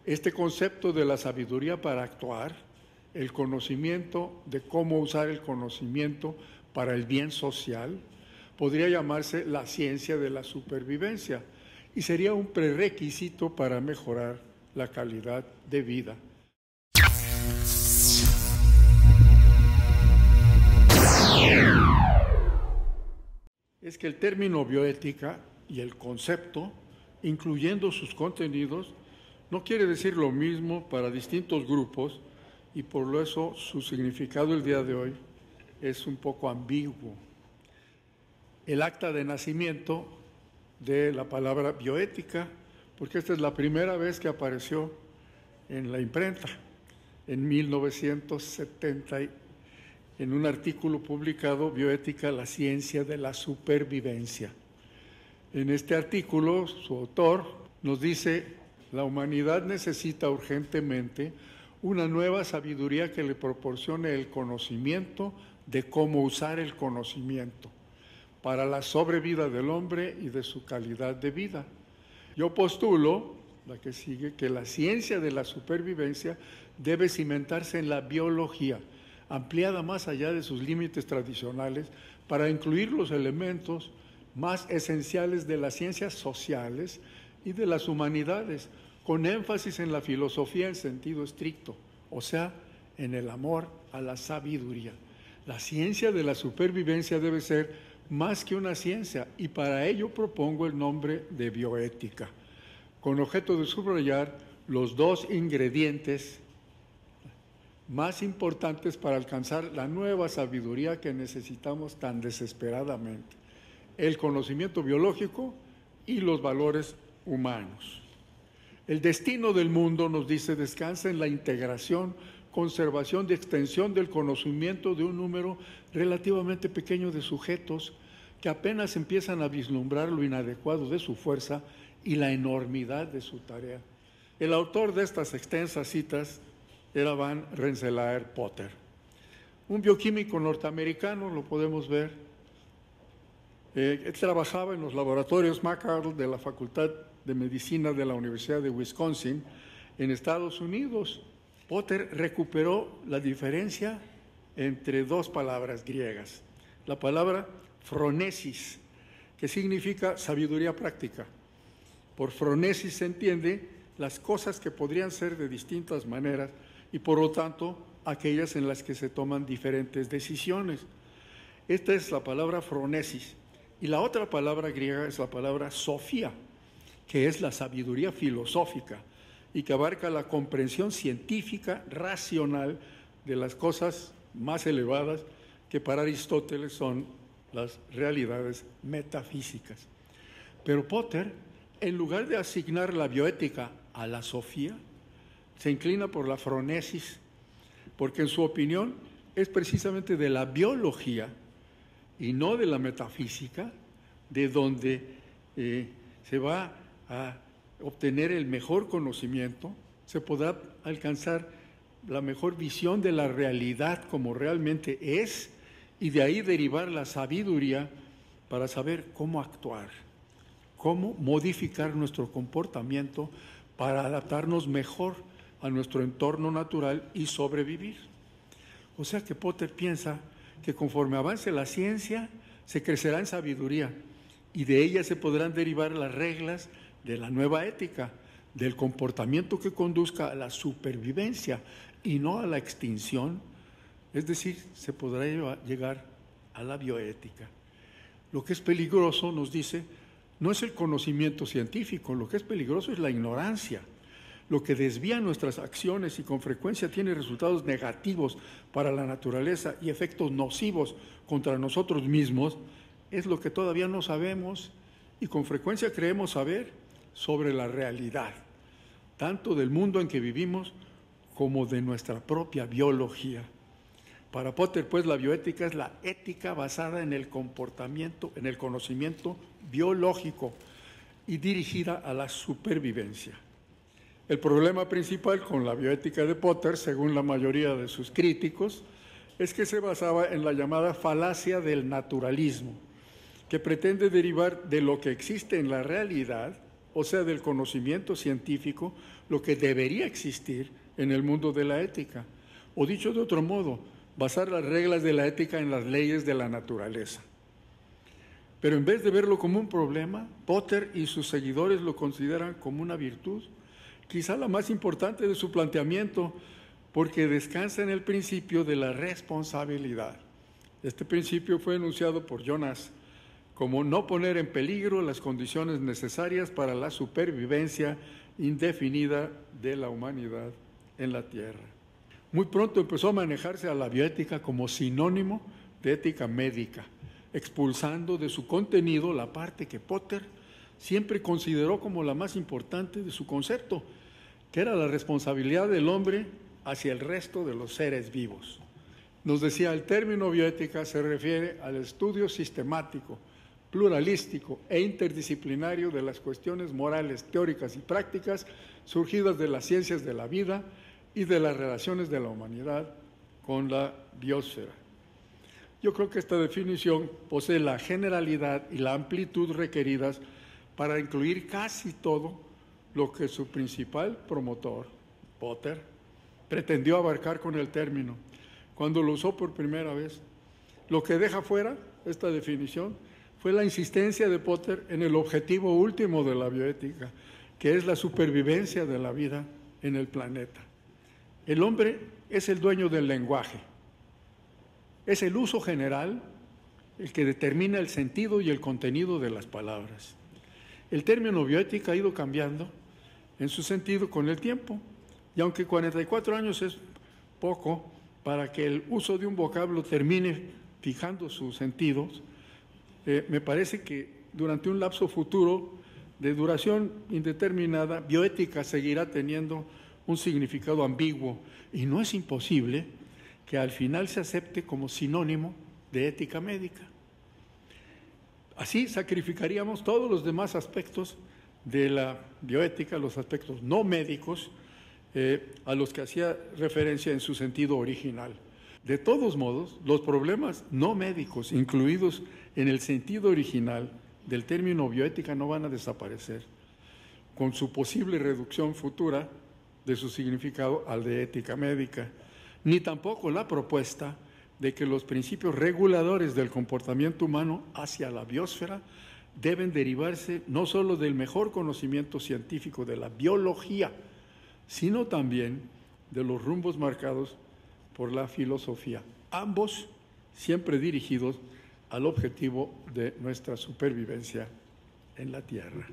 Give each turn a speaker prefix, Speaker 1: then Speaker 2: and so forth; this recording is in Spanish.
Speaker 1: Este concepto de la sabiduría para actuar, el conocimiento de cómo usar el conocimiento para el bien social, podría llamarse la ciencia de la supervivencia y sería un prerequisito para mejorar la calidad de vida. Es que el término bioética y el concepto, incluyendo sus contenidos, no quiere decir lo mismo para distintos grupos y por eso su significado el día de hoy es un poco ambiguo. El acta de nacimiento de la palabra bioética, porque esta es la primera vez que apareció en la imprenta, en 1970, en un artículo publicado, Bioética, la ciencia de la supervivencia. En este artículo, su autor nos dice: la humanidad necesita urgentemente una nueva sabiduría que le proporcione el conocimiento de cómo usar el conocimiento para la sobrevida del hombre y de su calidad de vida. Yo postulo, la que sigue, que la ciencia de la supervivencia debe cimentarse en la biología, ampliada más allá de sus límites tradicionales, para incluir los elementos más esenciales de las ciencias sociales y de las humanidades, con énfasis en la filosofía en sentido estricto, o sea, en el amor a la sabiduría. La ciencia de la supervivencia debe ser más que una ciencia, y para ello propongo el nombre de bioética, con objeto de subrayar los dos ingredientes más importantes para alcanzar la nueva sabiduría que necesitamos tan desesperadamente: el conocimiento biológico y los valores humanos. El destino del mundo, nos dice, descansa en la integración, conservación y extensión del conocimiento de un número relativamente pequeño de sujetos que apenas empiezan a vislumbrar lo inadecuado de su fuerza y la enormidad de su tarea. El autor de estas extensas citas era Van Rensselaer Potter, un bioquímico norteamericano, lo podemos ver. Él trabajaba en los laboratorios McArdle de la Facultad de Medicina de la Universidad de Wisconsin, en Estados Unidos. Potter recuperó la diferencia entre dos palabras griegas. La palabra phronesis, que significa sabiduría práctica. Por phronesis se entiende las cosas que podrían ser de distintas maneras y, por lo tanto, aquellas en las que se toman diferentes decisiones. Esta es la palabra phronesis. Y la otra palabra griega es la palabra sofía, que es la sabiduría filosófica y que abarca la comprensión científica, racional, de las cosas más elevadas que para Aristóteles son las realidades metafísicas. Pero Potter, en lugar de asignar la bioética a la sofía, se inclina por la phronesis, porque en su opinión es precisamente de la biología y no de la metafísica de donde se va a obtener el mejor conocimiento, se podrá alcanzar la mejor visión de la realidad como realmente es, y de ahí derivar la sabiduría para saber cómo actuar, cómo modificar nuestro comportamiento para adaptarnos mejor a nuestro entorno natural y sobrevivir. O sea que Potter piensa que conforme avance la ciencia, se crecerá en sabiduría y de ella se podrán derivar las reglas de la nueva ética, del comportamiento que conduzca a la supervivencia y no a la extinción. Es decir, se podrá llegar a la bioética. Lo que es peligroso, nos dice, no es el conocimiento científico, lo que es peligroso es la ignorancia. Lo que desvía nuestras acciones y con frecuencia tiene resultados negativos para la naturaleza y efectos nocivos contra nosotros mismos, es lo que todavía no sabemos y con frecuencia creemos saber sobre la realidad, tanto del mundo en que vivimos como de nuestra propia biología. Para Potter, pues, la bioética es la ética basada en el comportamiento, en el conocimiento biológico y dirigida a la supervivencia. El problema principal con la bioética de Potter, según la mayoría de sus críticos, es que se basaba en la llamada falacia del naturalismo, que pretende derivar de lo que existe en la realidad o sea, del conocimiento científico, lo que debería existir en el mundo de la ética. O dicho de otro modo, basar las reglas de la ética en las leyes de la naturaleza. Pero en vez de verlo como un problema, Potter y sus seguidores lo consideran como una virtud, quizá la más importante de su planteamiento, porque descansa en el principio de la responsabilidad. Este principio fue enunciado por Jonas como no poner en peligro las condiciones necesarias para la supervivencia indefinida de la humanidad en la Tierra. Muy pronto empezó a manejarse a la bioética como sinónimo de ética médica, expulsando de su contenido la parte que Potter siempre consideró como la más importante de su concepto, que era la responsabilidad del hombre hacia el resto de los seres vivos. Nos decía, el término bioética se refiere al estudio sistemático, pluralístico e interdisciplinario de las cuestiones morales, teóricas y prácticas surgidas de las ciencias de la vida y de las relaciones de la humanidad con la biosfera. Yo creo que esta definición posee la generalidad y la amplitud requeridas para incluir casi todo lo que su principal promotor, Potter, pretendió abarcar con el término cuando lo usó por primera vez. Lo que deja fuera esta definición fue la insistencia de Potter en el objetivo último de la bioética, que es la supervivencia de la vida en el planeta. El hombre es el dueño del lenguaje. Es el uso general el que determina el sentido y el contenido de las palabras. El término bioética ha ido cambiando en su sentido con el tiempo, y aunque 44 años es poco para que el uso de un vocablo termine fijando sus sentidos, me parece que durante un lapso futuro de duración indeterminada, bioética seguirá teniendo un significado ambiguo, y no es imposible que al final se acepte como sinónimo de ética médica. Así sacrificaríamos todos los demás aspectos de la bioética, los aspectos no médicos, a los que hacía referencia en su sentido original. De todos modos, los problemas no médicos incluidos en el sentido original del término bioética no van a desaparecer, con su posible reducción futura de su significado al de ética médica, ni tampoco la propuesta de que los principios reguladores del comportamiento humano hacia la biosfera deben derivarse no solo del mejor conocimiento científico de la biología, sino también de los rumbos marcados por la filosofía, ambos siempre dirigidos al objetivo de nuestra supervivencia en la Tierra.